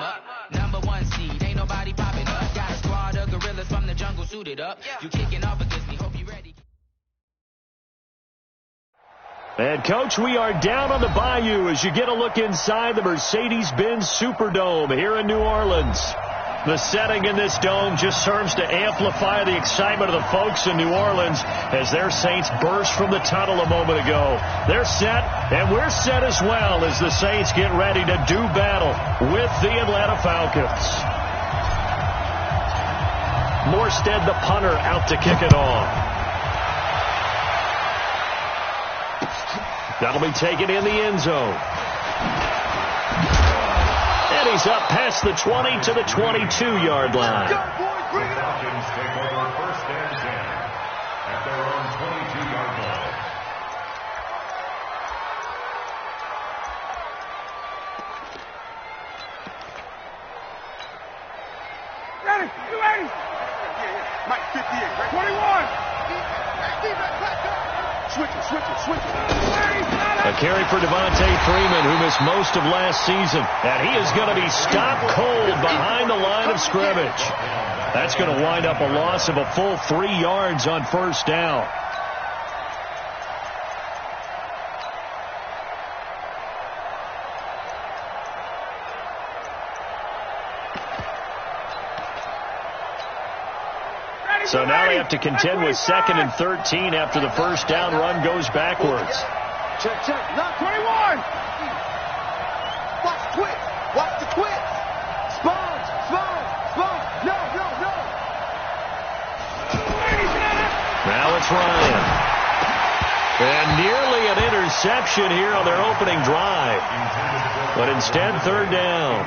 up. Number one seed, ain't nobody popping up. Got a squad of gorillas from the jungle suited up. You kicking off against me, hope you ready. And, Coach, we are down on the bayou as you get a look inside the Mercedes-Benz Superdome here in New Orleans. The setting in this dome just serves to amplify the excitement of the folks in New Orleans as their Saints burst from the tunnel a moment ago. They're set, and we're set as well as the Saints get ready to do battle with the Atlanta Falcons. Morstead, the punter, out to kick it off. That'll be taken in the end zone. And he's up past the 20 to the 22-yard line. The Falcons take over first and 10 at their own 22-yard line. Ready? You ready? Mike, 58, right? 21. Switch it. A carry for Devontae Freeman, who missed most of last season. And he is going to be stopped cold behind the line of scrimmage. That's going to wind up a loss of a full 3 yards on first down. So now they have to contend with 2nd and 13 after the first down run goes backwards. Check. Not 21. Watch the twist. Spawn. No. Now it's Ryan. And nearly an interception here on their opening drive. But instead, 3rd down.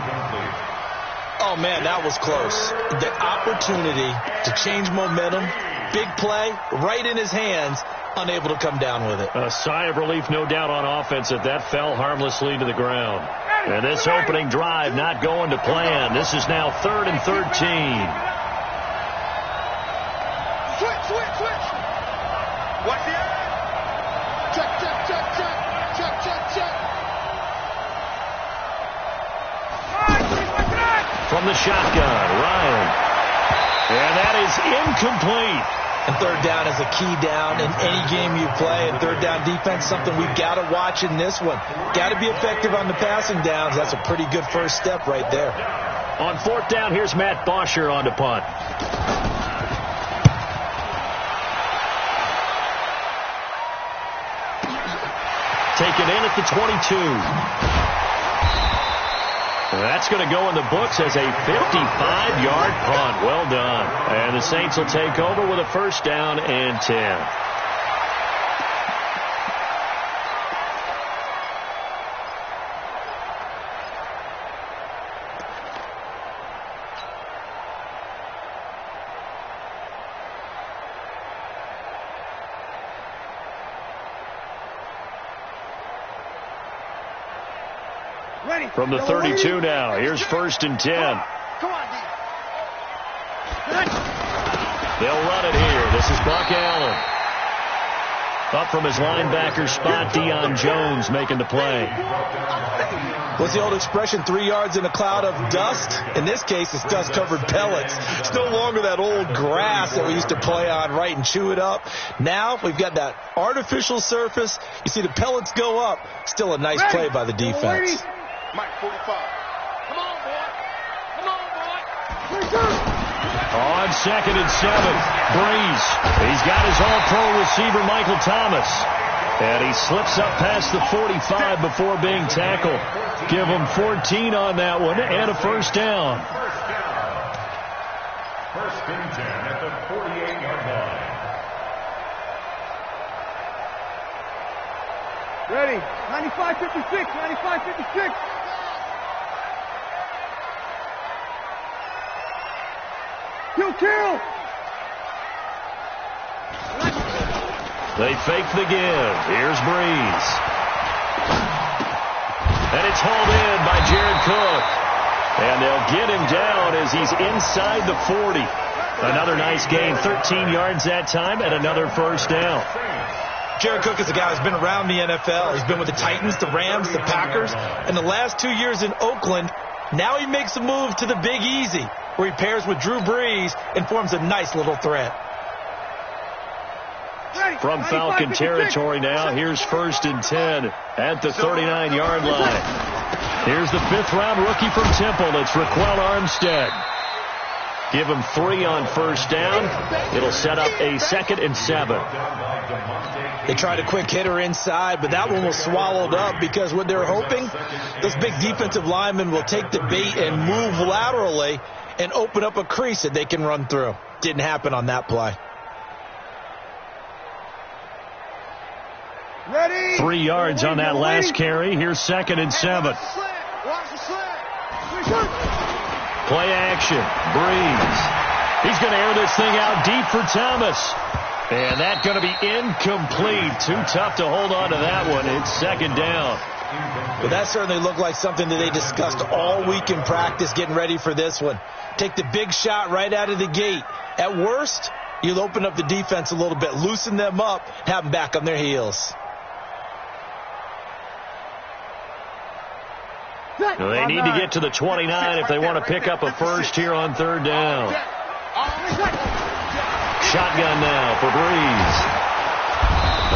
Oh, man, that was close. The opportunity to change momentum, big play, right in his hands, unable to come down with it. A sigh of relief, no doubt, on offense that fell harmlessly to the ground. And this opening drive not going to plan. This is now 3rd and 13. Switch. What's the other? Check. From the shotgun, Ryan. And that is incomplete. And 3rd down is a key down in any game you play. And 3rd down defense, something we've got to watch in this one. Got to be effective on the passing downs. That's a pretty good first step right there. On 4th down, here's Matt Bosher on to punt. Taken in at the 22. That's going to go in the books as a 55-yard punt. Well done. And the Saints will take over with a first down and 10. From the 32 now, here's 1st and 10. Come on, D. They'll run it here. This is Buck Allen. Up from his linebacker spot, Deion Jones making the play. What's the old expression, 3 yards in a cloud of dust? In this case, it's dust-covered pellets. It's no longer that old grass that we used to play on, right, and chew it up. Now we've got that artificial surface. You see the pellets go up. Still a nice play by the defense. Mike, 45. Come on, boy. On 2nd and 7, Breeze. He's got his all-pro receiver, Michael Thomas. And he slips up past the 45 before being tackled. Give him 14 on that one and a first down. First and 10 at the 48-yard line. Ready. 95-56. Kill. They fake the give. Here's Breeze. And it's hauled in by Jared Cook. And they'll get him down as he's inside the 40. Another nice gain, 13 yards that time, and another first down. Jared Cook is a guy who's been around the NFL. He's been with the Titans, the Rams, the Packers. And the last 2 years in Oakland, Now he makes a move to the Big Easy, where he pairs with Drew Brees and forms a nice little threat. From Falcon territory now, here's 1st and 10 at the 39-yard line. Here's the 5th-round rookie from Temple. It's Raquel Armstead. Give him 3 on 1st down. It'll set up a 2nd and 7. They tried a quick hitter inside, but that one was swallowed up because what they're hoping, those big defensive linemen will take the bait and move laterally and open up a crease that they can run through. Didn't happen on that play. Ready? 3 yards on that last carry. Here's 2nd and 7. Watch the slant. Play action. Breeze. He's going to air this thing out deep for Thomas. And that's going to be incomplete. Too tough to hold on to that one. It's 2nd down. Well, that certainly looked like something that they discussed all week in practice getting ready for this one. Take the big shot right out of the gate. At worst, you'll open up the defense a little bit, loosen them up, have them back on their heels. They need to get to the 29 if they want to pick up a first here on 3rd down. Shotgun now for Breeze.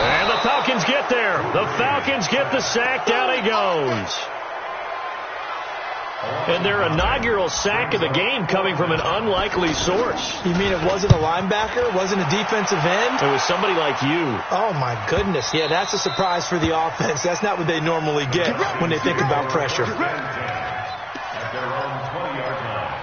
And the Falcons get there. The Falcons get the sack. Down he goes. And their inaugural sack of the game coming from an unlikely source. You mean it wasn't a linebacker? It wasn't a defensive end? It was somebody like you. Oh, my goodness. Yeah, that's a surprise for the offense. That's not what they normally get when they think about pressure. At their own 20-yard line.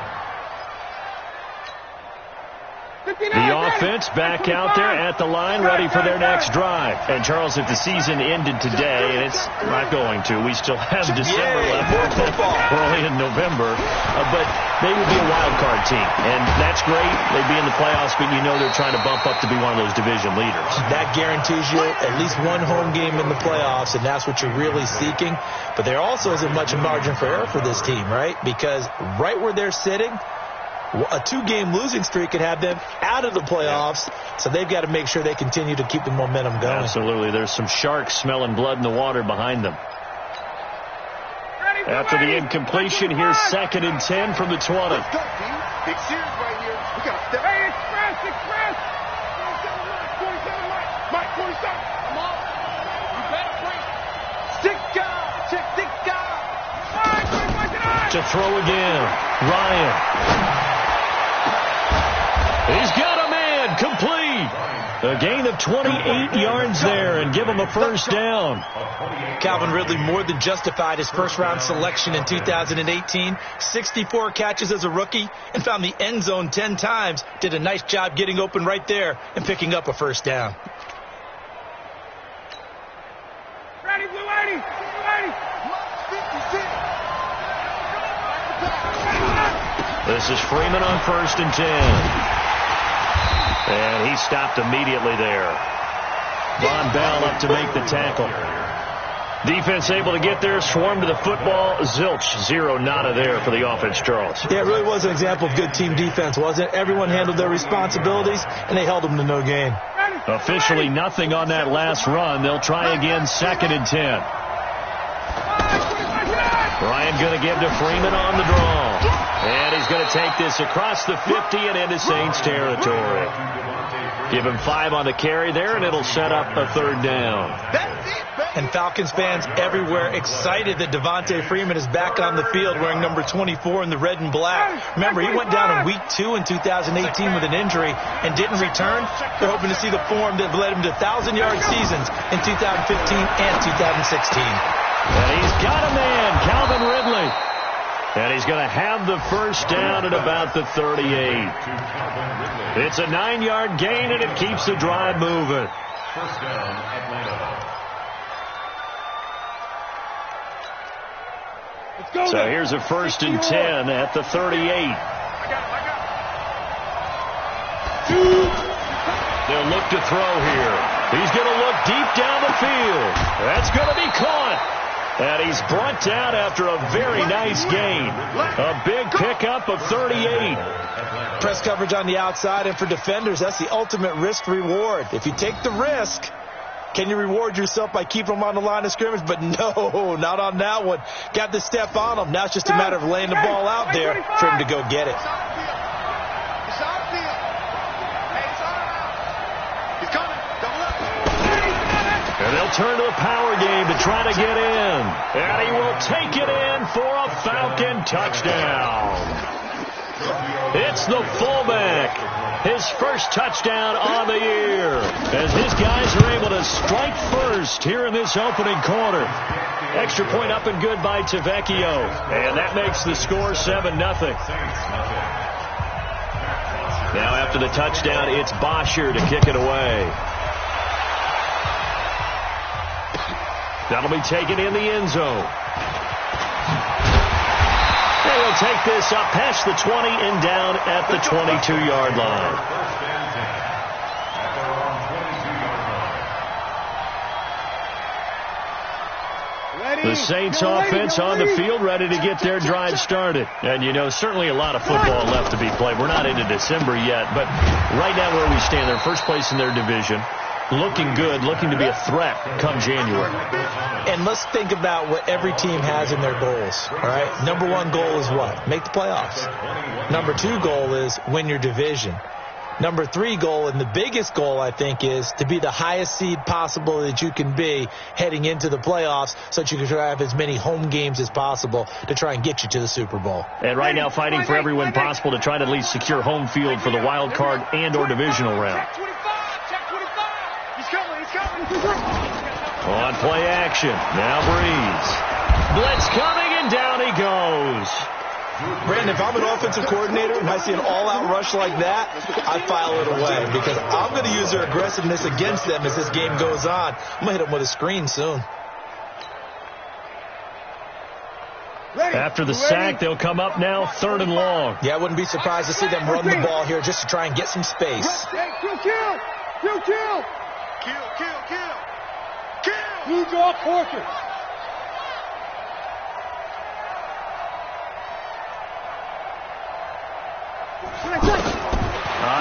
The offense back out there at the line, ready for their next drive. And, Charles, if the season ended today, and it's not going to, we still have December left, early in November, but they would be a wild card team. And that's great. They'd be in the playoffs, but you know they're trying to bump up to be one of those division leaders. That guarantees you at least one home game in the playoffs, and that's what you're really seeking. But there also isn't much margin for error for this team, right? Because right where they're sitting, a 2-game losing streak could have them out of the playoffs, so they've got to make sure they continue to keep the momentum going. Absolutely. There's some sharks smelling blood in the water behind them. After the incompletion, here's 2nd and 10 from the 20. Let's go, team. Big series right here. We got to step. Hey, express. 27, Mike, 27. Come on. You better bring. Stick guy. To throw again. Ryan. He's got a man. Complete. A gain of 28 yards there and give him a first down. Calvin Ridley more than justified his first-round selection in 2018. 64 catches as a rookie and found the end zone 10 times. Did a nice job getting open right there and picking up a first down. Ready, Blue 80. This is Freeman on 1st and 10. And he stopped immediately there. Von Bell up to make the tackle. Defense able to get there, swarm to the football. Zilch, 0 nada there for the offense, Charles. Yeah, it really was an example of good team defense, wasn't it? Everyone handled their responsibilities, and they held them to no gain. Officially nothing on that last run. They'll try again, 2nd and 10. Ryan going to give to Freeman on the draw. And he's going to take this across the 50 and into Saints territory. Give him 5 on the carry there, and it'll set up a 3rd down. And Falcons fans everywhere excited that Devontae Freeman is back on the field wearing number 24 in the red and black. Remember, he went down in week 2 in 2018 with an injury and didn't return. They're hoping to see the form that led him to 1,000-yard seasons in 2015 and 2016. And he's got a man, Calvin Ridley. And he's going to have the first down at about the 38. It's a 9-yard gain, and it keeps the drive moving. First down, Atlanta. So here's a 1st and 10 at the 38. They'll look to throw here. He's going to look deep down the field. That's going to be caught. And he's brought down after a very nice gain. A big pickup of 38. Press coverage on the outside, and for defenders, that's the ultimate risk reward. If you take the risk, Can you reward yourself by keeping them on the line of scrimmage? But no, not on that one. Got the step on them. Now it's just a matter of laying the ball out there for him to go get it. And they'll turn to the power game to try to get in. And he will take it in for a Falcon touchdown. It's the fullback. His first touchdown on the year. As his guys are able to strike first here in this opening quarter. Extra point up and good by Tavecchio. And that makes the score 7-0. Now after the touchdown, it's Bosher to kick it away. That'll be taken in the end zone. They will take this up past the 20 and down at the 22-yard line. The Saints offense on the field ready to get their drive started. And, you know, certainly a lot of football left to be played. We're not into December yet, but right now where we stand, they're first place in their division. Looking good, looking to be a threat come January. And let's think about what every team has in their goals, all right? Number one goal is what? Make the playoffs. Number two goal is win your division. Number three goal, and the biggest goal, I think, is to be the highest seed possible that you can be heading into the playoffs so that you can try to have as many home games as possible to try and get you to the Super Bowl. And right now fighting for every win possible to try to at least secure home field for the wild card and or divisional round. On play action. Now Breeze. Blitz coming, and down he goes. Brandon, if I'm an offensive coordinator and I see an all-out rush like that, I file it away because I'm going to use their aggressiveness against them as this game goes on. I'm going to hit them with a screen soon. After the sack, they'll come up now 3rd and long. Yeah, I wouldn't be surprised to see them run the ball here just to try and get some space. Kill. You draw Porter.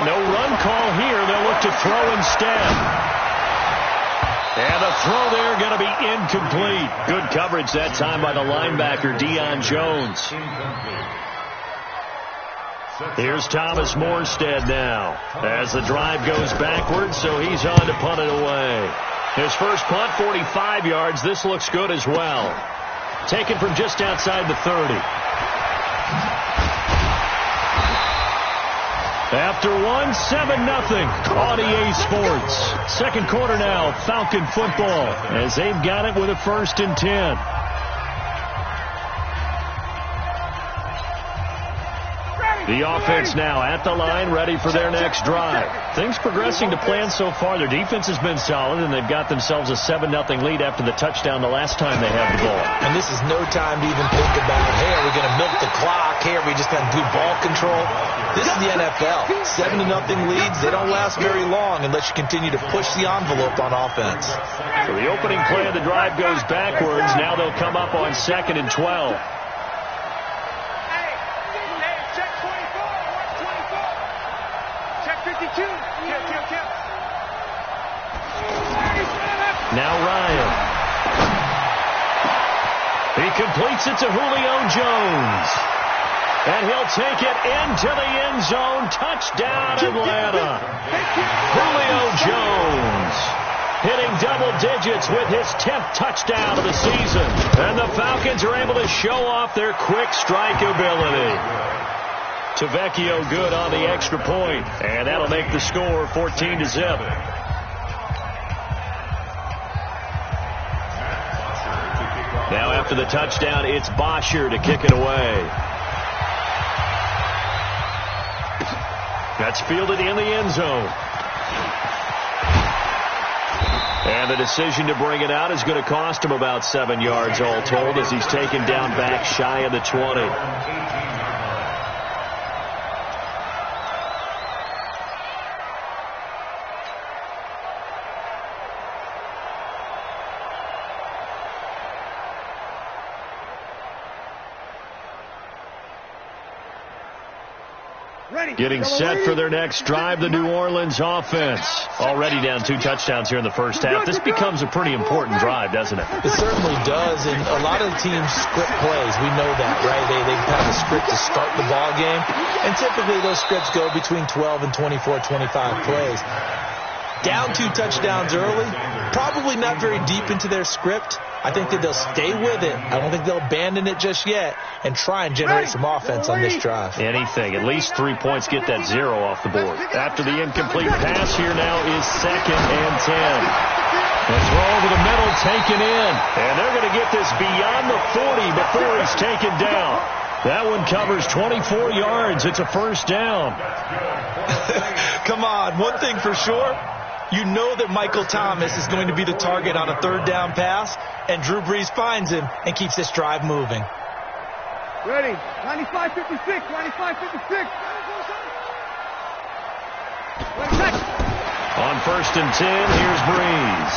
No run call here. They'll look to throw instead. And the throw there going to be incomplete. Good coverage that time by the linebacker, Deion Jones. Here's Thomas Morstead now as the drive goes backwards, so he's on to punt it away. His first punt, 45 yards. This looks good as well. Taken from just outside the 30. After 7-0 on EA Sports. Second quarter now, Falcon football, as they've got it with a 1st and 10. The offense now at the line, ready for their next drive. Things progressing to plan so far. Their defense has been solid, and they've got themselves a 7-0 lead after the touchdown the last time they had the ball. And this is no time to even think about, hey, are we going to milk the clock? Hey, are we just going to do ball control? This is the NFL. 7-0 leads, they don't last very long unless you continue to push the envelope on offense. So the opening play of the drive goes backwards. Now they'll come up on 2nd and 12. Now Ryan. He completes it to Julio Jones. And he'll take it into the end zone. Touchdown, Atlanta. Julio Jones hitting double digits with his 10th touchdown of the season. And the Falcons are able to show off their quick strike ability. Tavecchio good on the extra point. And that'll make the score 14-0. Now after the touchdown, it's Bosher to kick it away. That's fielded in the end zone. And the decision to bring it out is going to cost him about 7 yards all told as he's taken down back shy of the 20. Getting set for their next drive, the New Orleans offense. Already down 2 touchdowns here in the first half. This becomes a pretty important drive, doesn't it? It certainly does, and a lot of the teams script plays. We know that, right? They have a script to start the ball game, and typically those scripts go between 12 and 24, 25 plays. Down 2 touchdowns early, probably not very deep into their script. I think that they'll stay with it. I don't think they'll abandon it just yet and try and generate some offense on this drive. Anything. At least 3 points, get that 0 off the board. After the incomplete pass, here now is 2nd and 10. The throw over the middle, taken in. And they're going to get this beyond the 40 before he's taken down. That one covers 24 yards. It's a first down. Come on, one thing for sure. You know that Michael Thomas is going to be the target on a 3rd down pass, and Drew Brees finds him and keeps this drive moving. Ready. 95-56. 95-56. On 1st and 10, here's Brees.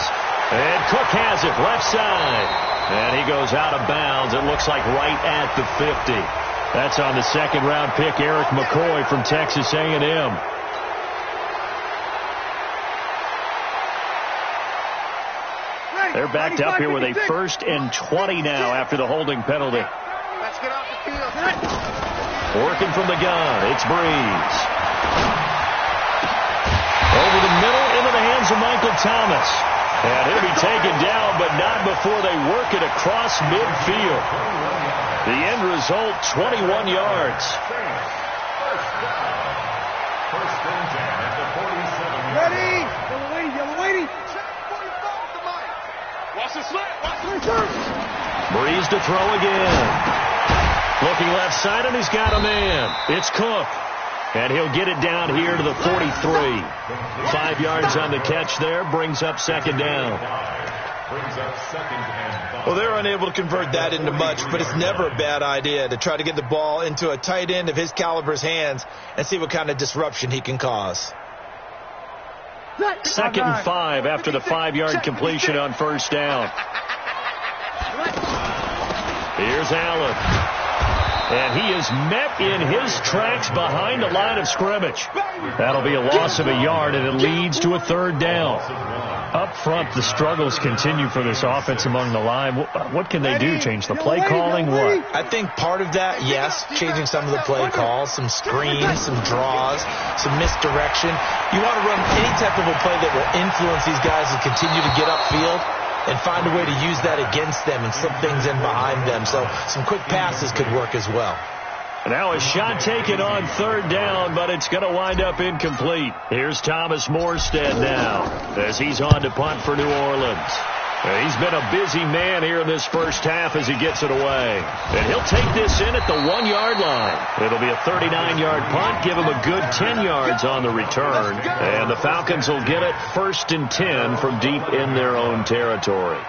And Cook has it left side. And he goes out of bounds. It looks like right at the 50. That's on the 2nd-round pick, Eric McCoy from Texas A&M. They're backed up here with a 1st and 20 now after the holding penalty. Let's get off the field. Working from the gun, it's Brees. Over the middle, into the hands of Michael Thomas. And he'll be taken down, but not before they work it across midfield. The end result, 21 yards. First and 10 at the 47. Ready. Yellow lady. Watch the slant. Watch the return. Brees to throw again. Looking left side, and he's got a man. It's Cook. And he'll get it down here to the 43. 5 yards on the catch there. Brings up 2nd down. Brings up 2nd and 5. Well, they're unable to convert that into much, but it's never a bad idea to try to get the ball into a tight end of his caliber's hands and see what kind of disruption he can cause. 2nd and 5 after the 5-yard completion on 1st down. Here's Allen. And he is met in his tracks behind the line of scrimmage. That'll be a loss of a yard, and it leads to a 3rd down. Up front, the struggles continue for this offense among the line. What can they do? Change the play calling? What? I think part of that, yes, changing some of the play calls, some screens, some draws, some misdirection. You want to run any type of a play that will influence these guys to continue to get upfield and find a way to use that against them and slip things in behind them. So some quick passes could work as well. Now a shot taken on 3rd down, but it's going to wind up incomplete. Here's Thomas Morstead now as he's on to punt for New Orleans. He's been a busy man here in this first half as he gets it away. And he'll take this in at the 1-yard line. It'll be a 39-yard punt, give him a good 10 yards on the return. And the Falcons will get it 1st and 10 from deep in their own territory.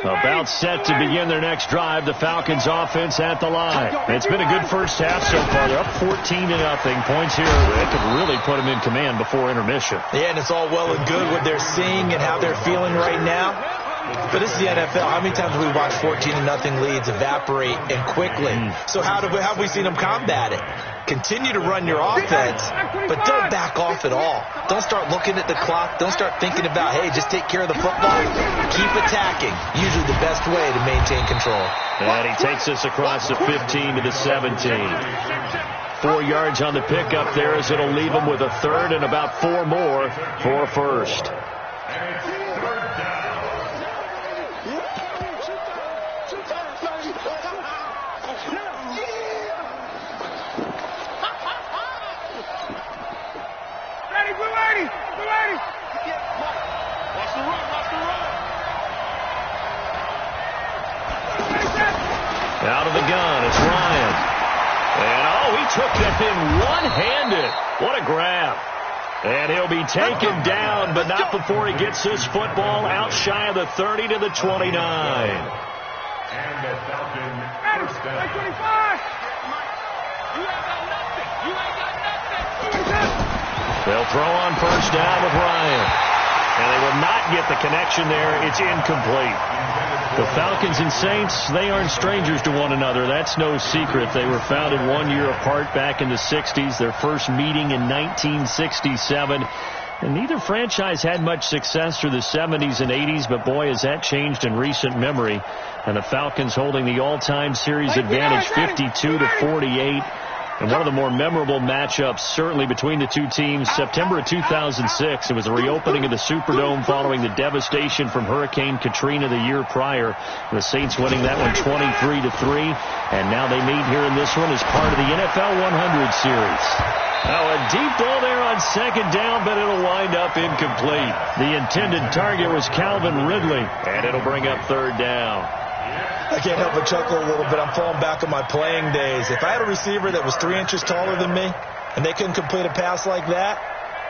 About set to begin their next drive, the Falcons offense at the line. It's been a good first half so far. They're up 14-0. Points here that could really put them in command before intermission. Yeah, and it's all well and good what they're seeing and how they're feeling right now. But this is the NFL. How many times have we watched 14-0 leads evaporate and quickly? So how have we seen them combat it? Continue to run your offense, but don't back off at all. Don't start looking at the clock. Don't start thinking about, hey, just take care of the football. Keep attacking. Usually the best way to maintain control. And he takes us across the 15 to the 17. 4 yards on the pickup there as it'll leave him with a 3rd and about 4 more for a 1st. Out of the gun, it's Ryan. And, he took that in one-handed. What a grab. And he'll be taken down, but not before he gets this football out shy of the 30 to the 29. And the Falcon first down. They'll throw on 1st down with Ryan. And they will not get the connection there. It's incomplete. The Falcons and Saints, they aren't strangers to one another. That's no secret. They were founded 1 year apart back in the 60s, their first meeting in 1967. And neither franchise had much success through the 70s and 80s, but boy, has that changed in recent memory. And the Falcons holding the all-time series advantage 52-48. And one of the more memorable matchups, certainly between the two teams, September of 2006. It was the reopening of the Superdome following the devastation from Hurricane Katrina the year prior. The Saints winning that one 23-3. And now they meet here in this one as part of the NFL 100 series. Now a deep ball there on second down, but it'll wind up incomplete. The intended target was Calvin Ridley, and it'll bring up third down. I can't help but chuckle a little bit. I'm falling back on my playing days. If I had a receiver that was 3 inches taller than me and they couldn't complete a pass like that,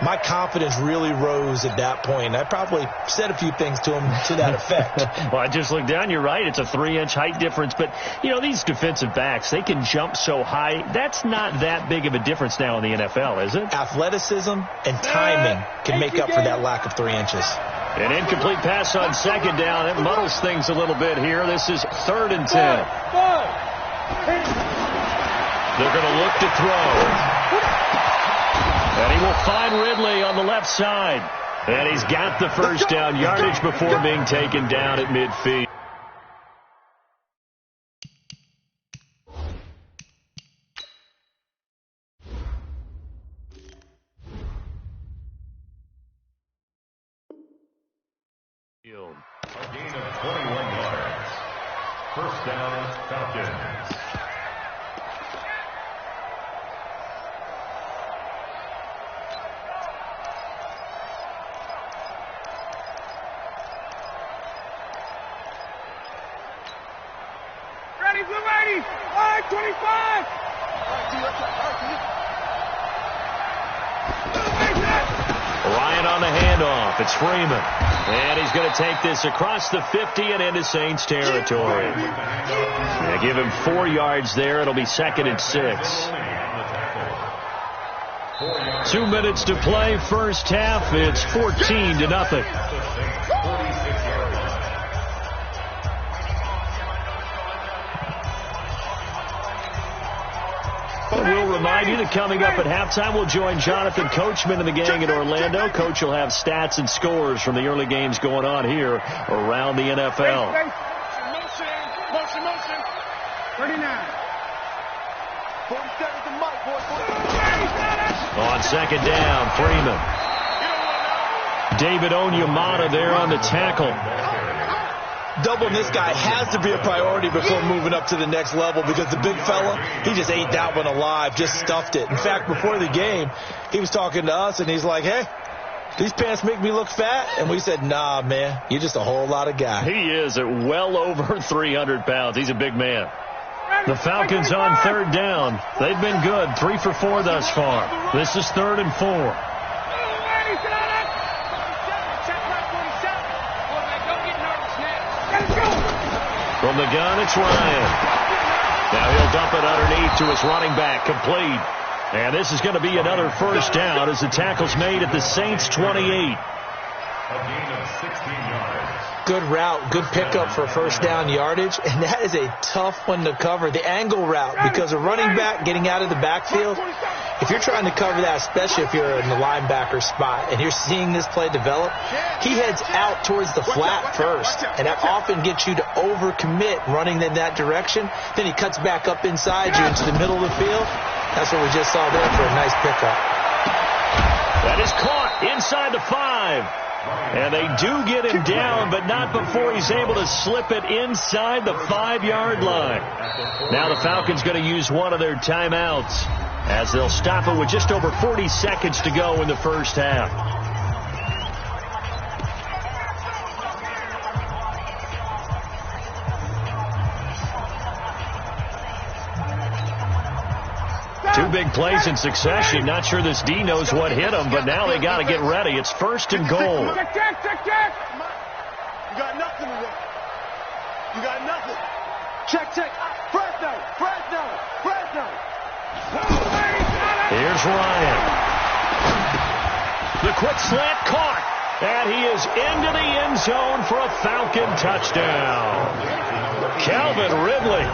my confidence really rose at that point. I probably said a few things to him to that effect. Well, I just looked down. You're right. It's a 3-inch height difference. But, you know, these defensive backs, they can jump so high. That's not that big of a difference now in the NFL, is it? Athleticism and timing can make up for that lack of 3 inches. An incomplete pass on second down. It muddles things a little bit here. This is 3rd and 10. They're going to look to throw. And he will find Ridley on the left side. And he's got the first down yardage before being taken down at midfield. A gain of 21 yards. First down, Falcons. Ready, blue ladies! 25! Ryan on the handoff. It's Freeman. And he's going to take this across the 50 and into Saints territory. They give him 4 yards there. It'll be 2nd and 6. 2 minutes to play, first half. It's 14-0. We'll remind you that coming up at halftime, we'll join Jonathan Coachman and the gang in Orlando. Coach will have stats and scores from the early games going on here around the NFL. Motion. 39. 47 to Mike, boy. On second down, Freeman. David Onyemata there on the tackle. Doubling this guy has to be a priority before moving up to the next level because the big fella, he just ate that one alive, just stuffed it. In fact, before the game, he was talking to us, and he's like, hey, these pants make me look fat? And we said, nah, man, you're just a whole lot of guy. He is at well over 300 pounds. He's a big man. The Falcons on third down. They've been good, 3 for 4 thus far. This is 3rd and 4. From the gun, it's Ryan. Now he'll dump it underneath to his running back, complete. And this is going to be another first down as the tackle's made at the Saints 28. A gain of 16 yards. Good route, good pickup for first down yardage, and that is a tough one to cover. The angle route, because a running back getting out of the backfield, if you're trying to cover that, especially if you're in the linebacker spot, and you're seeing this play develop, he heads out towards the flat first, and that often gets you to overcommit running in that direction. Then he cuts back up inside you into the middle of the field. That's what we just saw there for a nice pickup. That is caught inside the 5. And they do get him down, but not before he's able to slip it inside the 5-yard line. Now the Falcons going to use one of their timeouts as they'll stop it with just over 40 seconds to go in the first half. Two big plays in succession. Not sure this D knows what hit him, but now they got to get ready. It's 1st and goal. Check. You got nothing today. You got nothing. Check. Fresno. Here's Ryan. The quick slant caught. And he is into the end zone for a Falcon touchdown. Calvin Ridley,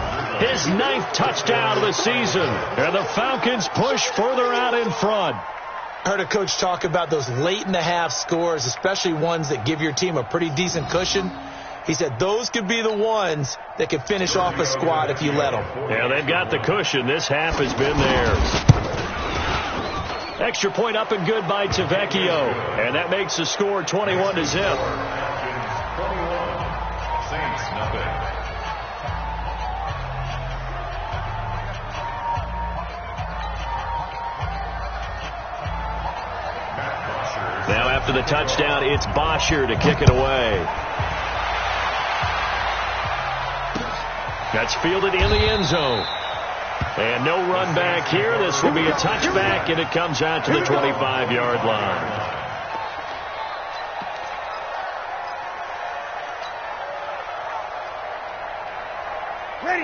his 9th touchdown of the season. And the Falcons push further out in front. I heard a coach talk about those late-in-the-half scores, especially ones that give your team a pretty decent cushion. He said those could be the ones that could finish off a squad if you let them. Yeah, they've got the cushion. This half has been theirs. Extra point up and good by Tavecchio. And that makes the score 21-0. Saints, nothing. Now after the touchdown, it's Bosher to kick it away. That's fielded in the end zone. And no run back here. This will be a touchback, and it comes out to the 25-yard line.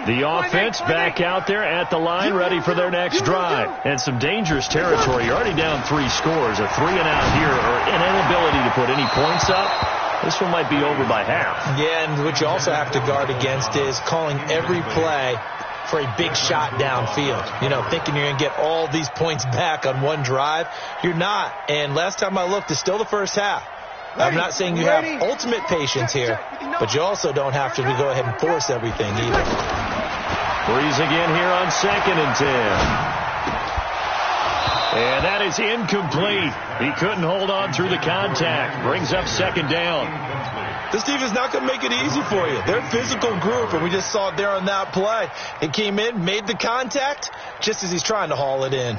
The offense back out there at the line, ready for their next drive. And some dangerous territory. You're already down 3 scores. A 3-and-out here, or an inability to put any points up. This one might be over by half. Yeah, and what you also have to guard against is calling every play for a big shot downfield. You know, thinking you're going to get all these points back on one drive. You're not. And last time I looked, it's still the first half. I'm not saying you have ultimate patience here, but you also don't have to go ahead and force everything either. Breeze again here on 2nd and 10. And that is incomplete. He couldn't hold on through the contact. Brings up 2nd down. This defense is not going to make it easy for you. They're a physical group, and we just saw it there on that play. He came in, made the contact, just as he's trying to haul it in.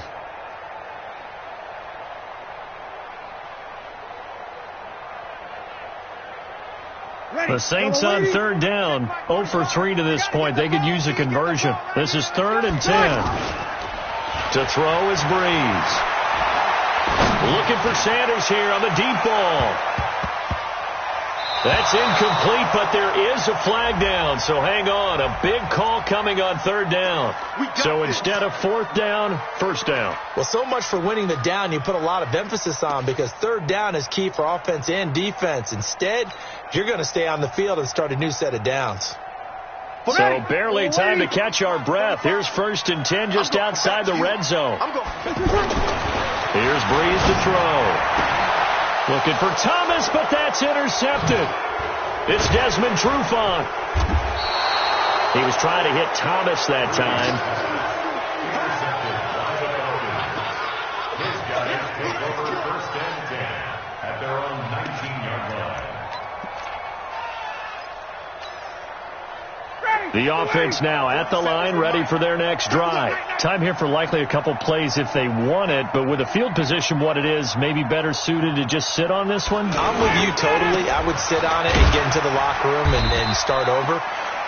The Saints on 3rd down, 0 for 3 to this point. They could use a conversion. This is 3rd and 10. To throw is Breeze. Looking for Sanders here on the deep ball. That's incomplete, but there is a flag down, so hang on. A big call coming on 3rd down. So instead of 4th down, 1st down. Well, so much for winning the down you put a lot of emphasis on, because 3rd down is key for offense and defense. Instead, you're going to stay on the field and start a new set of downs. So barely time to catch our breath. Here's 1st and 10 just outside the red zone. Here's Breeze to throw. Looking for Thomas, but that's intercepted. It's Desmond Trufant. He was trying to hit Thomas that time. His guys take over 1st and 10 at their own 19-yard line. The offense now at the line, ready for their next drive. Time here for likely a couple plays if they want it, but with the field position what it is, maybe better suited to just sit on this one? I'm with you totally. I would sit on it and get into the locker room and start over.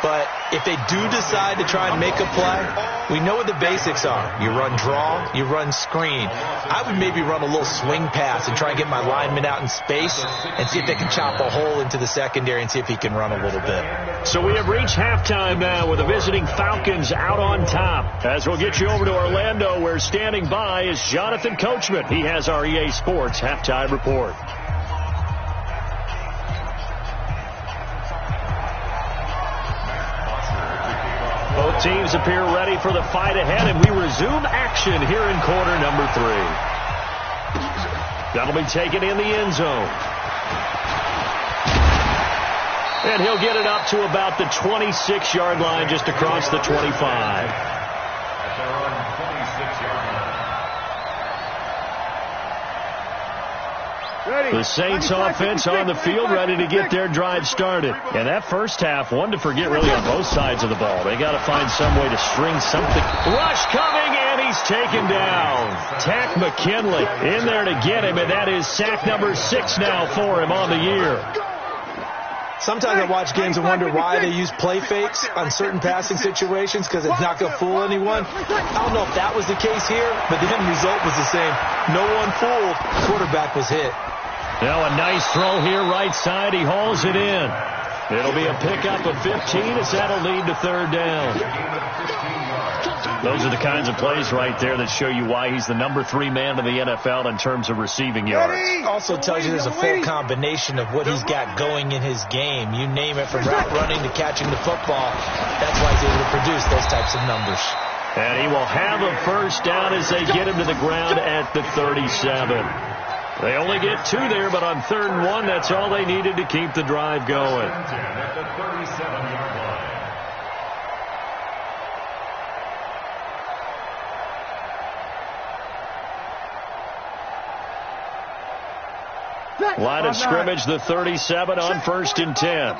But if they do decide to try and make a play, we know what the basics are. You run draw, you run screen. I would maybe run a little swing pass and try and get my lineman out in space and see if they can chop a hole into the secondary and see if he can run a little bit. So we have reached halftime now with the visiting Falcons out on top. As we'll get you over to Orlando, where standing by is Jonathan Coachman. He has our EA Sports halftime report. Both teams appear ready for the fight ahead, and we resume action here in quarter number 3. That'll be taken in the end zone. And he'll get it up to about the 26-yard line, just across the 25. The Saints offense on the field, ready to get their drive started. And that first half, one to forget really on both sides of the ball. They got to find some way to string something. Rush coming, and he's taken down. Tack McKinley in there to get him, and that is sack number 6 now for him on the year. Sometimes I watch games and wonder why they use play fakes on certain passing situations, because it's not going to fool anyone. I don't know if that was the case here, but the end result was the same. No one fooled. Quarterback was hit. Now a nice throw here right side. He hauls it in. It'll be a pickup of 15 as that'll lead to 3rd down. Those are the kinds of plays right there that show you why he's the number 3 man in the NFL in terms of receiving yards. Also tells you there's a full combination of what he's got going in his game. You name it, from route running to catching the football. That's why he's able to produce those types of numbers. And he will have a first down as they get him to the ground at the 37. They only get 2 there, but on 3rd and 1, that's all they needed to keep the drive going. At the 37-yard line. Line of scrimmage, the 37 on 1st and 10.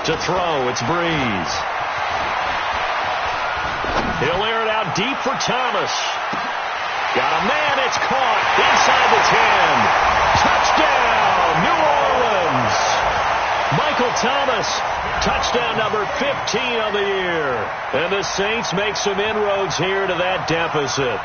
To throw, it's Breeze. He'll air it out deep for Thomas. Got a man, it's caught inside the 10. Touchdown, New Orleans. Michael Thomas, touchdown number 15 of the year. And the Saints make some inroads here to that deficit.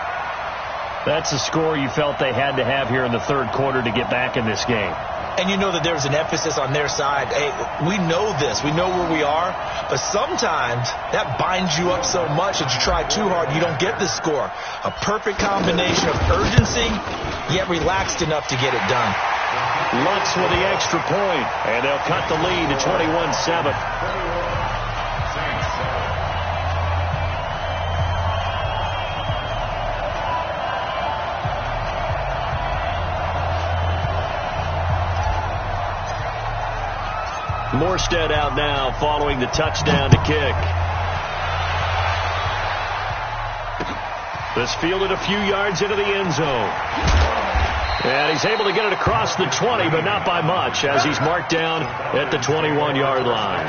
That's the score you felt they had to have here in the 3rd quarter to get back in this game. And you know that there's an emphasis on their side. Hey, we know this. We know where we are. But sometimes that binds you up so much that you try too hard, you don't get the score. A perfect combination of urgency, yet relaxed enough to get it done. Lutz with the extra point, and they'll cut the lead to 21-7. Morstead out now following the touchdown to kick. This fielded a few yards into the end zone. And he's able to get it across the 20, but not by much, as he's marked down at the 21-yard line.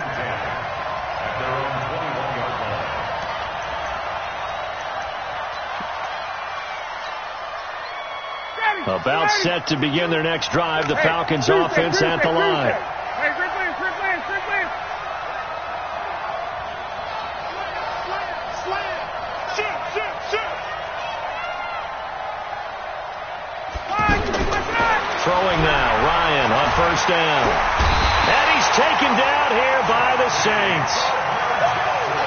About set to begin their next drive, the Falcons offense at the line. Throwing now, Ryan on 1st down. And he's taken down here by the Saints.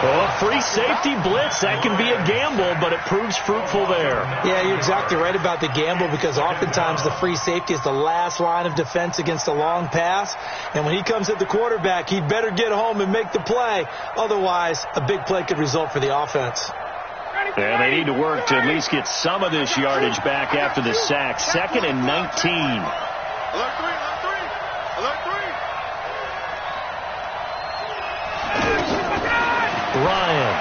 Well, a free safety blitz, that can be a gamble, but it proves fruitful there. Yeah, you're exactly right about the gamble, because oftentimes the free safety is the last line of defense against a long pass. And when he comes at the quarterback, he'd better get home and make the play. Otherwise, a big play could result for the offense. And they need to work to at least get some of this yardage back after the sack. 2nd and 19. Alert 3, alert 3, alert 3. Ryan.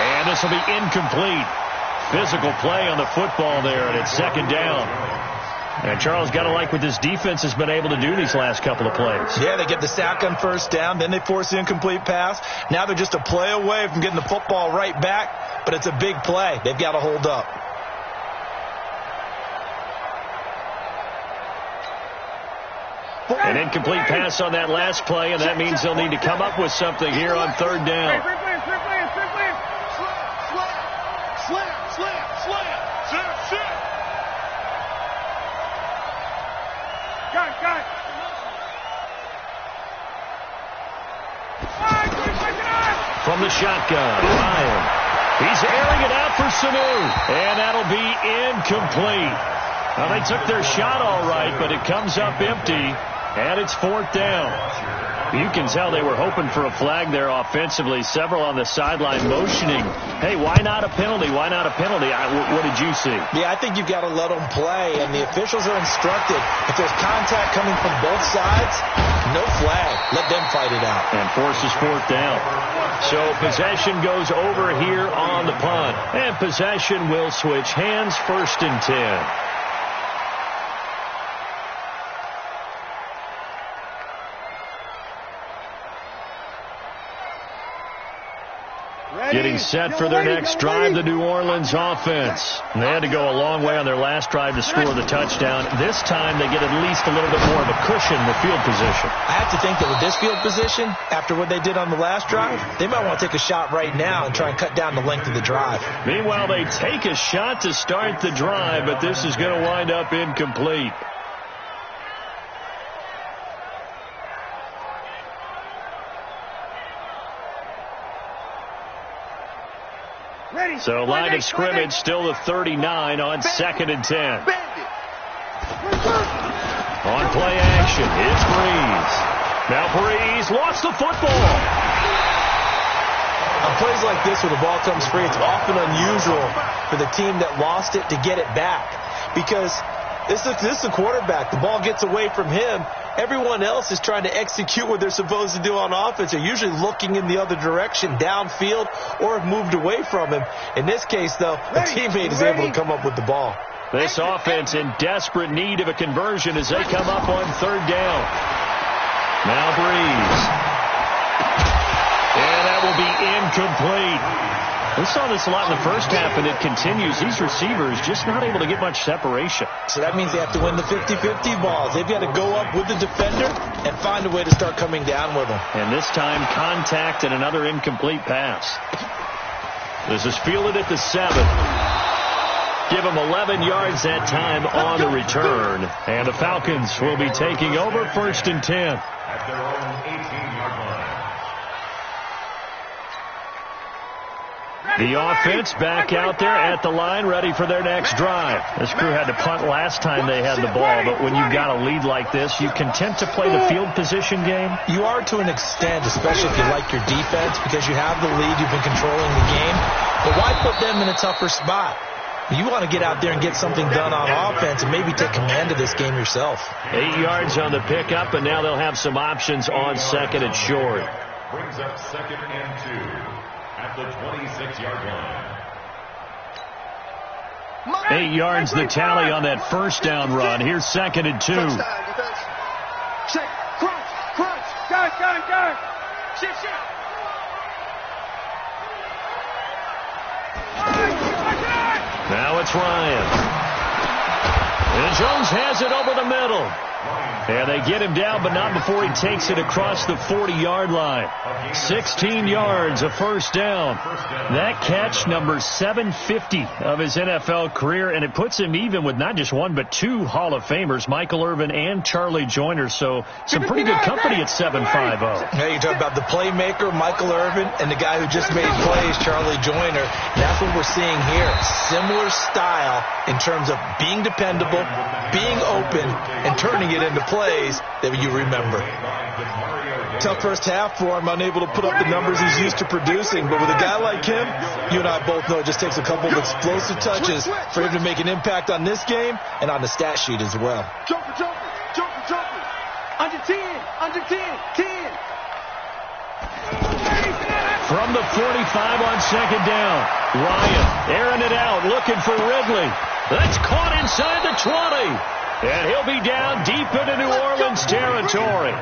And this will be incomplete. Physical play on the football there, and it's 2nd down. And Charles, got to like what this defense has been able to do these last couple of plays. Yeah, they get the sack on 1st down, then they force the incomplete pass. Now they're just a play away from getting the football right back, but it's a big play. They've got to hold up. An incomplete pass on that last play, and that means they'll need to come up with something here on 3rd down. From the shotgun, Ryan. He's airing it out for Sanu, and that'll be incomplete. Well, they took their shot all right, but it comes up empty, and it's 4th down. You can tell they were hoping for a flag there offensively. Several on the sideline motioning, hey, why not a penalty? Why not a penalty? What did you see? Yeah, I think you've got to let them play, and the officials are instructed. If there's contact coming from both sides, no flag. Let them fight it out. And forces 4th down. So possession goes over here on the punt. And possession will switch hands, 1st and 10. Getting set for their next drive, the New Orleans offense. They had to go a long way on their last drive to score the touchdown. This time they get at least a little bit more of a cushion with field position. I have to think that with this field position, after what they did on the last drive, they might want to take a shot right now and try and cut down the length of the drive. Meanwhile, they take a shot to start the drive, but this is going to wind up incomplete. So line of scrimmage still the 39 on 2nd and 10. On play action, it's Breeze. Now Breeze lost the football. On plays like this where the ball comes free, it's often unusual for the team that lost it to get it back. Because this is the quarterback. The ball gets away from him. Everyone else is trying to execute what they're supposed to do on offense. They're usually looking in the other direction, downfield, or have moved away from him. In this case, though, a teammate is able to come up with the ball. This offense in desperate need of a conversion as they come up on 3rd down. Now Breeze. And that will be incomplete. We saw this a lot in the first half, and it continues. These receivers just not able to get much separation. So that means they have to win the 50-50 balls. They've got to go up with the defender and find a way to start coming down with them. And this time, contact and another incomplete pass. This is fielded at the 7. Give them 11 yards that time on the return. And the Falcons will be taking over 1st and 10. At their own 18-yard line. The offense back out there at the line, ready for their next drive. This crew had to punt last time they had the ball, but when you've got a lead like this, you content to play the field position game? You are to an extent, especially if you like your defense, because you have the lead, you've been controlling the game. But why put them in a tougher spot? You want to get out there and get something done on offense and maybe take command of this game yourself. 8 yards on the pickup, and now they'll have some options on 2nd and short. Brings up 2nd and 2 at the 26-yard line. 8 yards the tally on that 1st down run. Here's 2nd and 2. Check, crunch, crunch, gun. Shit. Now it's Ryan. And Jones has it over the middle. And they get him down, but not before he takes it across the 40-yard line. 16 yards, a 1st down. That catch, number 750 of his NFL career, and it puts him even with not just one, but 2 Hall of Famers, Michael Irvin and Charlie Joyner. So some pretty good company at 750. Hey, you talk about the playmaker, Michael Irvin, and the guy who just made plays, Charlie Joyner. That's what we're seeing here. Similar style in terms of being dependable, being open, and turning it into plays that you remember. Tough first half for him, unable to put up the numbers he's used to producing. But with a guy like him, you and I both know it just takes a couple of explosive touches for him to make an impact on this game and on the stat sheet as well. Jumper. Under 10. From the 45 on 2nd down. Ryan airing it out, looking for Ridley. That's caught inside the 20. And he'll be down deep into New Orleans territory.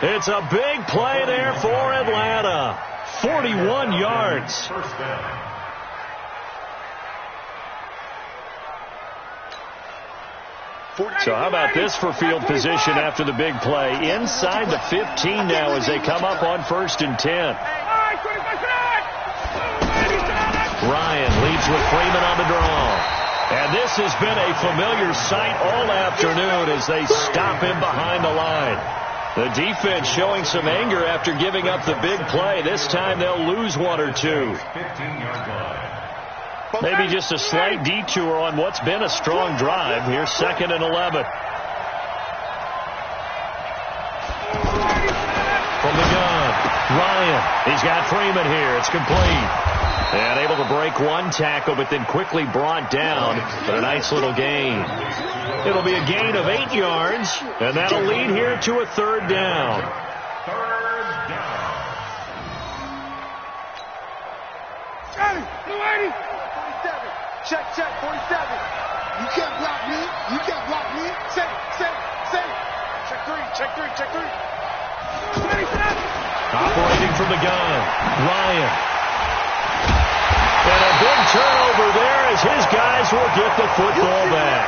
It's a big play there for Atlanta. 41 yards. So how about this for field position after the big play? Inside the 15 now as they come up on 1st and 10. Ryan leads with Freeman on the draw. And this has been a familiar sight all afternoon as they stop him behind the line. The defense showing some anger after giving up the big play. This time they'll lose 1 or 2. Maybe just a slight detour on what's been a strong drive. Here's 2nd and 11. From the gun, Ryan. He's got Freeman here. It's complete. And able to break one tackle, but then quickly brought down. But a nice little gain. It'll be a gain of 8 yards, and that'll lead here to a 3rd down. Check, 47. You can't block me. Say. Check three. Operating from the gun, Ryan. And a big turnover there as his guys will get the football back.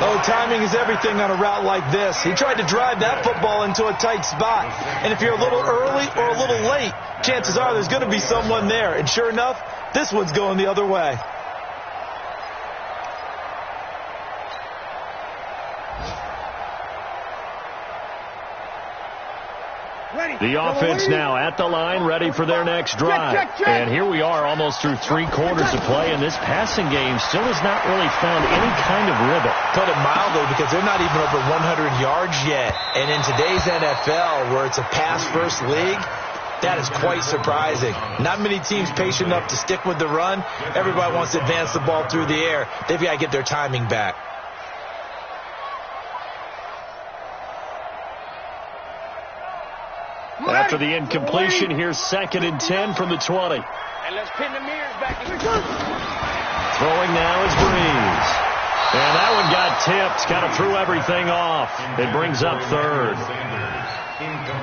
Oh, timing is everything on a route like this. He tried to drive that football into a tight spot. And if you're a little early or a little late, chances are there's going to be someone there. And sure enough, this one's going the other way. The offense now at the line, ready for their next drive. And here we are almost through 3 quarters of play, and this passing game still has not really found any kind of rhythm. Put it mildly, because they're not even over 100 yards yet. And in today's NFL, where it's a pass-first league, that is quite surprising. Not many teams patient enough to stick with the run. Everybody wants to advance the ball through the air. They've got to get their timing back. After the incompletion, here's 2nd and 10 from the 20. And let's pin the mirrors back. Throwing now is Breeze. And that one got tipped, kind of threw everything off. It brings up 3rd.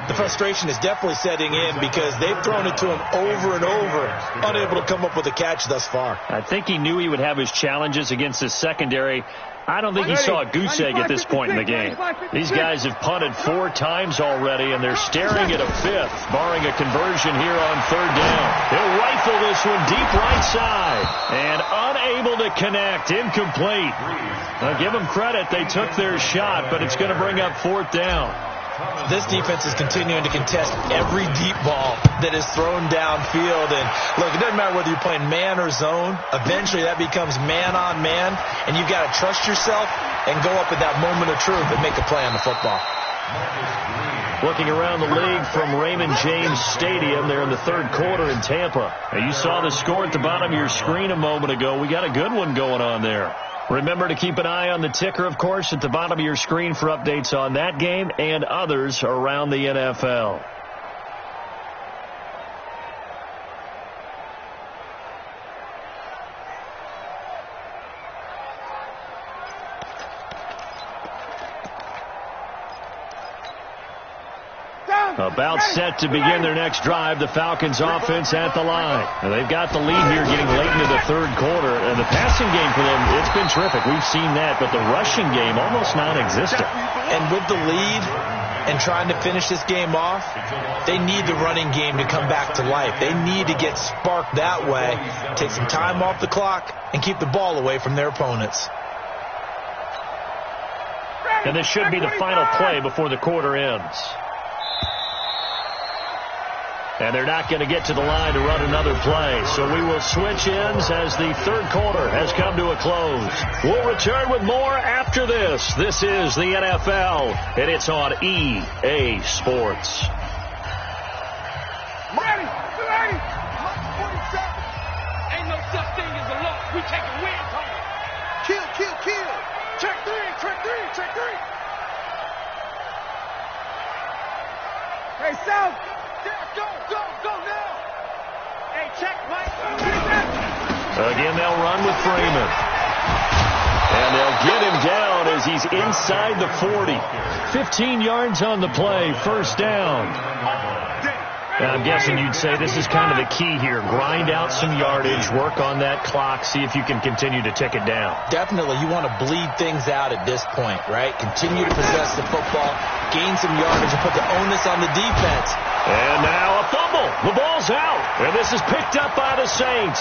The frustration is definitely setting in because they've thrown it to him over and over, unable to come up with a catch thus far. I think he knew he would have his challenges against his secondary. I don't think he saw a goose egg at this point in the game. These guys have punted 4 times already, and they're staring at a 5th, barring a conversion here on 3rd down. He'll rifle this one deep right side, and unable to connect, incomplete. Now, give them credit, they took their shot, but it's going to bring up 4th down. This defense is continuing to contest every deep ball that is thrown downfield. And, look, it doesn't matter whether you're playing man or zone. Eventually, that becomes man-on-man, and you've got to trust yourself and go up at that moment of truth and make a play on the football. Looking around the league from Raymond James Stadium, they're in the 3rd quarter in Tampa. Now, you saw the score at the bottom of your screen a moment ago. We got a good one going on there. Remember to keep an eye on the ticker, of course, at the bottom of your screen for updates on that game and others around the NFL. About set to begin their next drive, the Falcons offense at the line. And they've got the lead here getting late into the 3rd quarter. And the passing game for them, it's been terrific. We've seen that, but the rushing game almost non-existent. And with the lead and trying to finish this game off, they need the running game to come back to life. They need to get sparked that way, take some time off the clock, and keep the ball away from their opponents. And this should be the final play before the quarter ends. And they're not going to get to the line to run another play. So we will switch ends as the 3rd quarter has come to a close. We'll return with more after this. This is the NFL, and it's on EA Sports. Ready. Ain't no such thing as a loss. We take a win home. Kill. Check 3. Hey, South. Go now. Hey, check, Mike. Again, they'll run with Freeman. And they'll get him down as he's inside the 40. 15 yards on the play, 1st down. Now, I'm guessing you'd say this is kind of the key here. Grind out some yardage, work on that clock, see if you can continue to tick it down. Definitely. You want to bleed things out at this point, right? Continue to possess the football, gain some yardage, and put the onus on the defense. And now a fumble. The ball's out. And this is picked up by the Saints.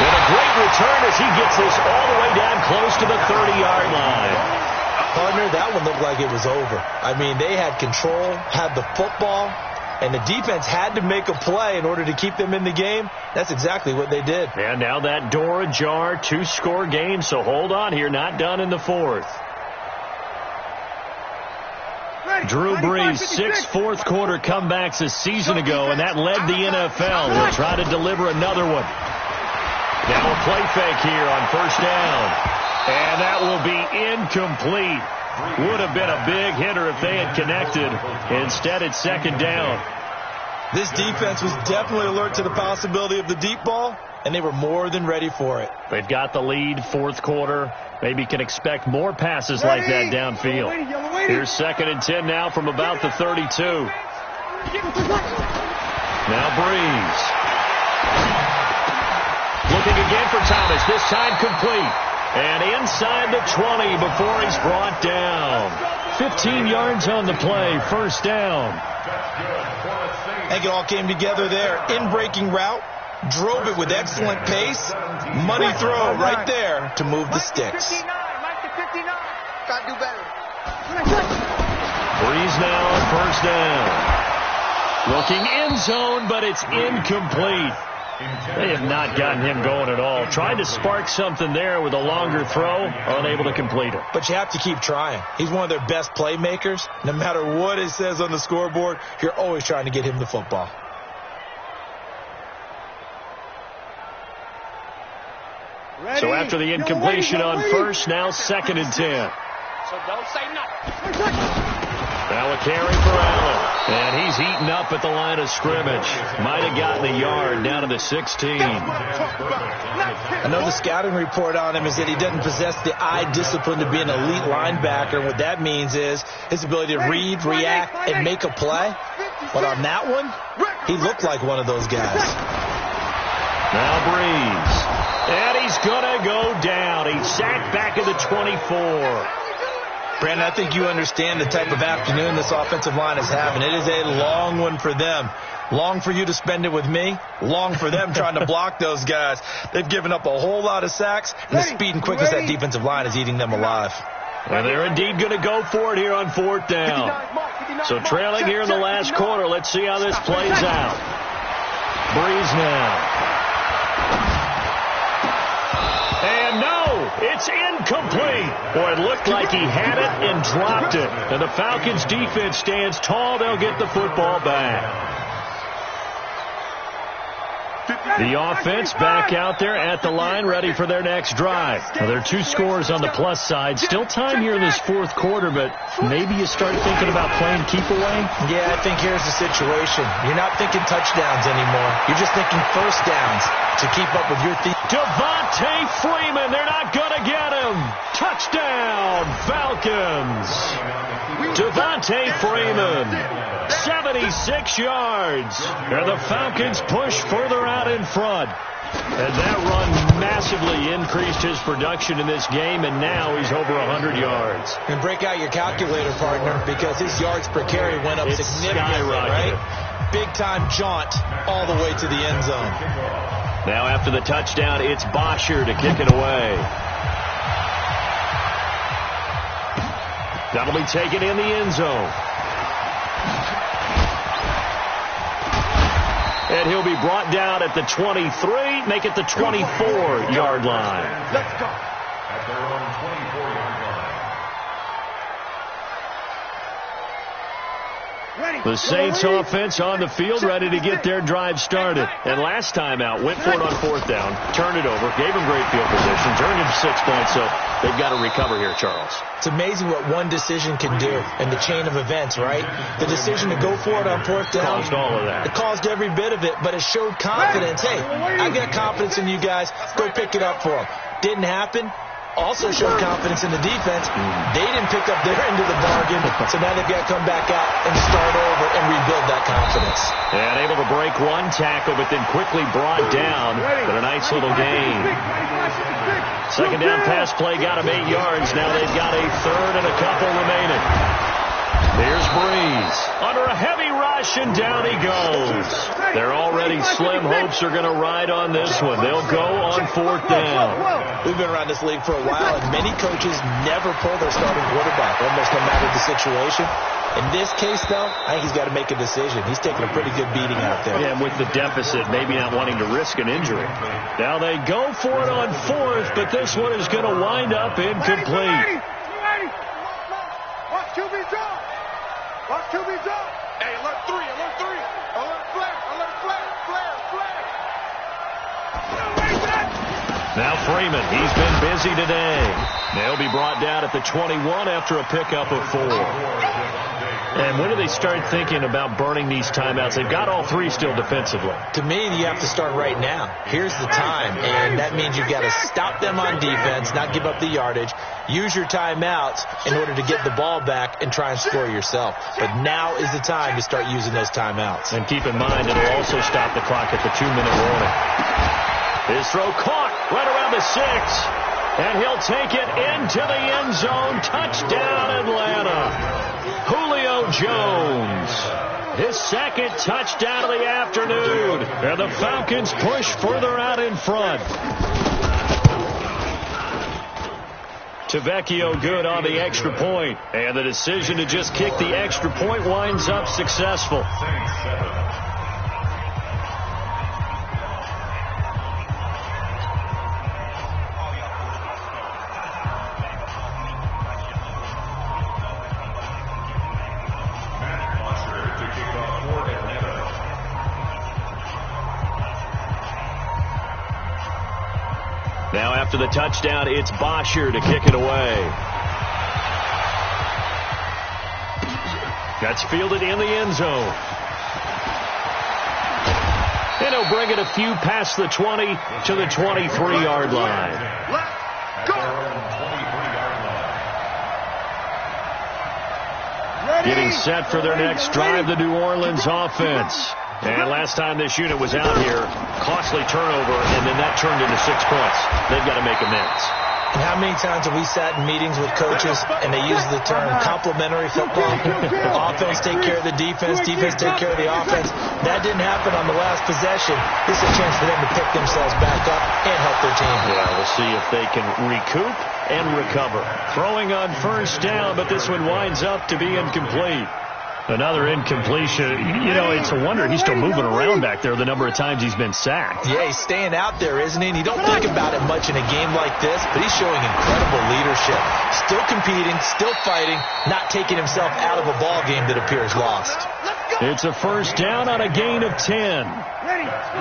And a great return as he gets this all the way down close to the 30-yard line. Partner, that one looked like it was over. I mean, they had control, had the football, and the defense had to make a play in order to keep them in the game. That's exactly what they did. And now that door ajar, 2-score game, so hold on here, not done in the 4th. Drew Brees, 6 fourth-quarter comebacks a season ago, and that led the NFL. He'll try to deliver another one. Now a play fake here on 1st down. And that will be incomplete. Would have been a big hitter if they had connected. Instead, it's 2nd down. This defense was definitely alert to the possibility of the deep ball, and they were more than ready for it. They've got the lead, 4th quarter. Maybe can expect more passes like that downfield. Here's 2nd and 10 now from about the 32. Now Breeze. Looking again for Thomas, this time complete. And inside the 20 before he's brought down. 15 yards on the play, 1st down. I think it all came together there. In-breaking route, drove it with excellent pace. Money throw right there to move the sticks. Got to do better. Breeze now on first down. Looking end zone, but it's incomplete. They have not gotten him going at all. Tried to spark something there with a longer throw, unable to complete it. But you have to keep trying. He's one of their best playmakers. No matter what it says on the scoreboard, you're always trying to get him the football. Ready? So after the incompletion on first, now 2nd and 10. So don't say nothing. Now a carry for Allen. And he's eaten up at the line of scrimmage. Might have gotten a yard down to the 16. I know the scouting report on him is that he doesn't possess the eye discipline to be an elite linebacker. What that means is his ability to read, react, and make a play. But on that one, he looked like one of those guys. Now Breeze. And he's going to go down. He's sacked back at the 24. Brandon, I think you understand the type of afternoon this offensive line is having. It is a long one for them. Long for you to spend it with me. Long for them trying to block those guys. They've given up a whole lot of sacks, and the speed and quickness of that defensive line is eating them alive. And they're indeed going to go for it here on 4th down. So trailing here in the last quarter. Let's see how this plays out. Breeze now. And no, it's incomplete. Boy, it looked like he had it and dropped it. And the Falcons defense stands tall. They'll get the football back. The offense back out there at the line, ready for their next drive. Now, there are 2 scores on the plus side. Still time here in this 4th quarter, but maybe you start thinking about playing keep away? Yeah, I think here's the situation. You're not thinking touchdowns anymore. You're just thinking first downs to keep up with your team. Devontae Freeman, they're not going to get him. Touchdown, Falcons. Devontae Freeman, 76 yards. And the Falcons push further out in front. And that run massively increased his production in this game, and now he's over 100 yards. And break out your calculator, partner, because his yards per carry went up significantly, right? Big-time jaunt all the way to the end zone. Now after the touchdown, it's Bosher to kick it away. That'll be taken in the end zone. And he'll be brought down at the 23, make it the 24-yard line. Let's go. At their own 24-yard line. The Saints offense on the field, ready to get their drive started. And last time out, went for it on 4th down, turned it over, gave him great field position, turned him 6 points, so they've got to recover here, Charles. It's amazing what one decision can do in the chain of events, right? The decision to go for it on 4th down. Caused all of that. It caused every bit of it, but it showed confidence. Hey, I got confidence in you guys. Go pick it up for them. Didn't happen. Also showed confidence in the defense. They didn't pick up their end of the bargain, so now they've got to come back out and start over and rebuild that confidence. And able to break one tackle, but then quickly brought down. But a nice little gain. 2nd down pass play got him 8 yards. Now they've got a 3rd and a couple remaining. Here's Breeze. Under a heavy rush, and down he goes. They're already slim hopes are going to ride on this one. They'll go on 4th down. We've been around this league for a while, and many coaches never pull their starting quarterback, almost no matter the situation. In this case, though, I think he's got to make a decision. He's taking a pretty good beating out there. Yeah, with the deficit, maybe not wanting to risk an injury. Now they go for it on 4th, but this one is going to wind up incomplete. Watch QB drop. Watch QB drop. Hey, alert 3, alert 3. Alert flare, alert flare, flare, flare. Now Freeman, he's been busy today. They'll be brought down at the 21 after a pickup of 4. And when do they start thinking about burning these timeouts? They've got all 3 still defensively. To me, you have to start right now. Here's the time, and that means you've got to stop them on defense, not give up the yardage. Use your timeouts in order to get the ball back and try and score yourself. But now is the time to start using those timeouts. And keep in mind, it'll also stop the clock at the 2-minute warning. His throw caught right around the 6. And he'll take it into the end zone. Touchdown, Atlanta. Julio Jones. His 2nd touchdown of the afternoon. And the Falcons push further out in front. Tavecchio good on the extra point. And the decision to just kick the extra point winds up successful. Now after the touchdown, it's Bosher to kick it away. That's fielded in the end zone. And he'll bring it a few past the 20 to the 23-yard line. Let's go. Getting set for their next drive, the New Orleans offense. And last time this unit was out here, costly turnover, and then that turned into 6 points. They've got to make amends. And how many times have we sat in meetings with coaches and they use the term complementary football? Offense take care of the defense, defense take care of the offense. That didn't happen on the last possession. This is a chance for them to pick themselves back up and help their team. Yeah, we'll see if they can recoup and recover. Throwing on first down, but this one winds up to be incomplete. Another incompletion. You know, it's a wonder he's still moving around back there the number of times he's been sacked. Yeah, he's staying out there, isn't he? And you don't think about it much in a game like this, but he's showing incredible leadership. Still competing, still fighting, not taking himself out of a ball game that appears lost. It's a first down on a gain of 10. Ready. There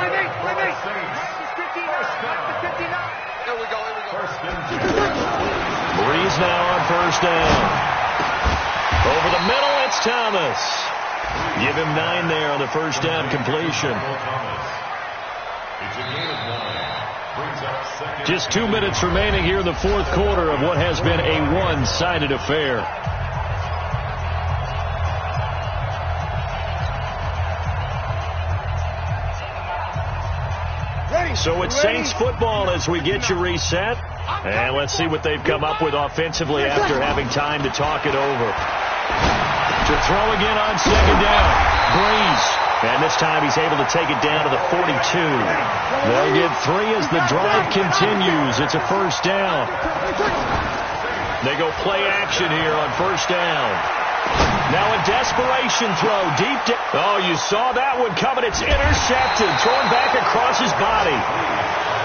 we go. Breeze now on first down. Over the middle, it's Thomas. Give him 9 there on the first down completion. Just 2 minutes remaining here in the fourth quarter of what has been a one-sided affair. So it's Saints football as we get you reset. And let's see what they've come up with offensively after having time to talk it over. To throw again on second down. Breeze. And this time he's able to take it down to the 42. They'll get 3 as the drive continues. It's a first down. They go play action here on first down. Now a desperation throw deep down. Oh, you saw that one coming. It's intercepted. Thrown back across his body.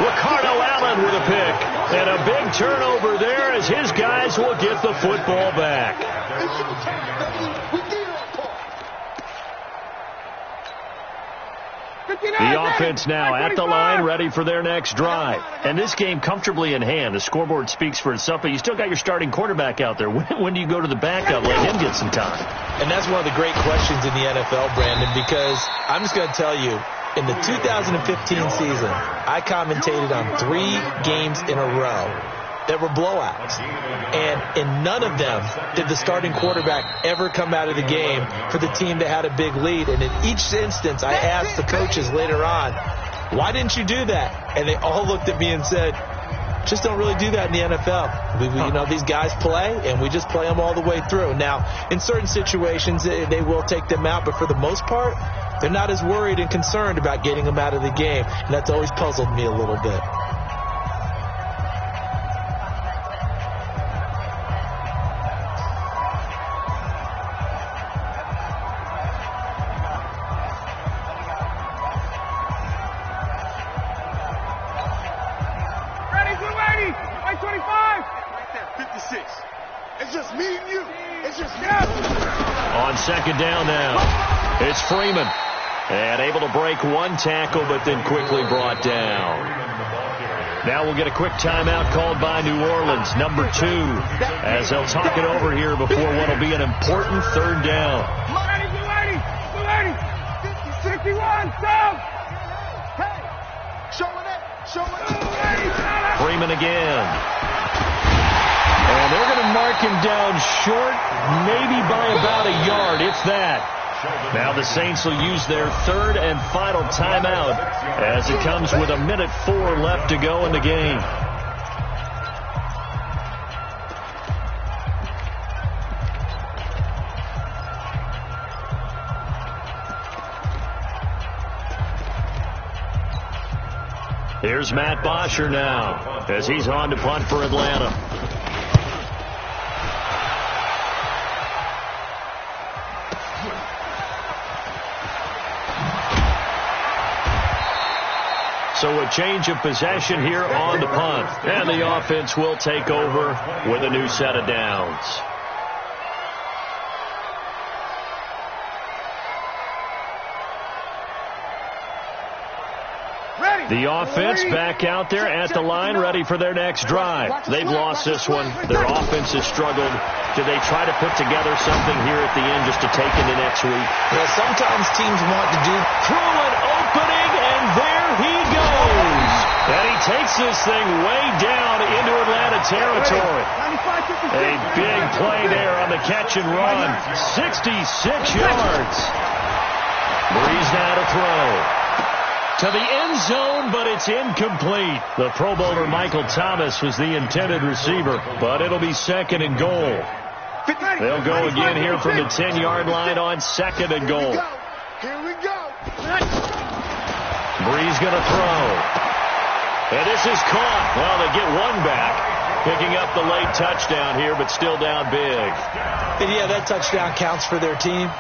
Ricardo Allen with a pick. And a big turnover there as his guys will get the football back. The offense now at the line, ready for their next drive. And this game comfortably in hand. The scoreboard speaks for itself, but you still got your starting quarterback out there. When do you go to the backup? Let him get some time. And that's one of the great questions in the NFL, Brandon, because I'm just going to tell you, in the 2015 season, I commentated on 3 games in a row that were blowouts. And in none of them did the starting quarterback ever come out of the game for the team that had a big lead. And in each instance, I asked the coaches later on, why didn't you do that? And they all looked at me and said, just don't really do that in the NFL. You know, these guys play, and we just play them all the way through. Now, in certain situations, they will take them out, but for the most part, they're not as worried and concerned about getting them out of the game. And that's always puzzled me a little bit. On second down now, it's Freeman. And able to break one tackle, but then quickly brought down. Now we'll get a quick timeout called by New Orleans, number 2, as they'll talk it over here before what will be an important third down. 61, stop! Hey, show it. Freeman again. And they're going to mark him down short, maybe by about a yard, if that. Now the Saints will use their third and final timeout as it comes with 1:04 left to go in the game. Here's Matt Bosher now as he's on to punt for Atlanta. So a change of possession here on the punt. And the offense will take over with a new set of downs. The offense back out there at the line, ready for their next drive. They've lost this one. Their offense has struggled. Do they try to put together something here at the end just to take into next week? Yeah, sometimes teams want to do. Through an opening, and there he goes. And he takes this thing way down into Atlanta territory. A big play there on the catch and run. 66 yards. Breeze now to throw. To the end zone, but it's incomplete. The Pro Bowler Michael Thomas was the intended receiver, but it'll be second and goal. They'll go again here from the 10-yard line on second and goal. Here we go. Breeze going to throw. And this is caught. Well, they get one back, picking up the late touchdown here, but still down big. And yeah, that touchdown counts for their team.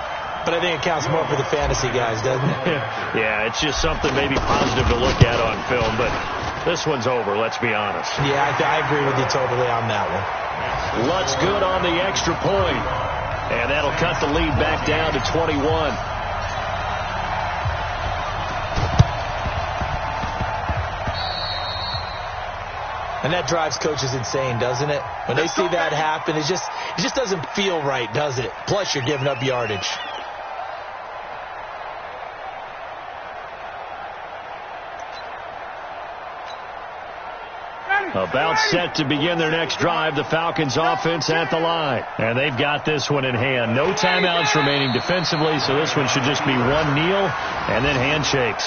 But I think it counts more for the fantasy guys, doesn't it? Yeah, it's just something maybe positive to look at on film, but this one's over, let's be honest. Yeah, I agree with you totally on that one. Lutz good on the extra point, and that'll cut the lead back down to 21. And that drives coaches insane, doesn't it? When they see that happen, it just doesn't feel right, does it? Plus, you're giving up yardage. About set to begin their next drive, the Falcons offense at the line. And they've got this one in hand. No timeouts remaining defensively, so this one should just be one kneel and then handshakes.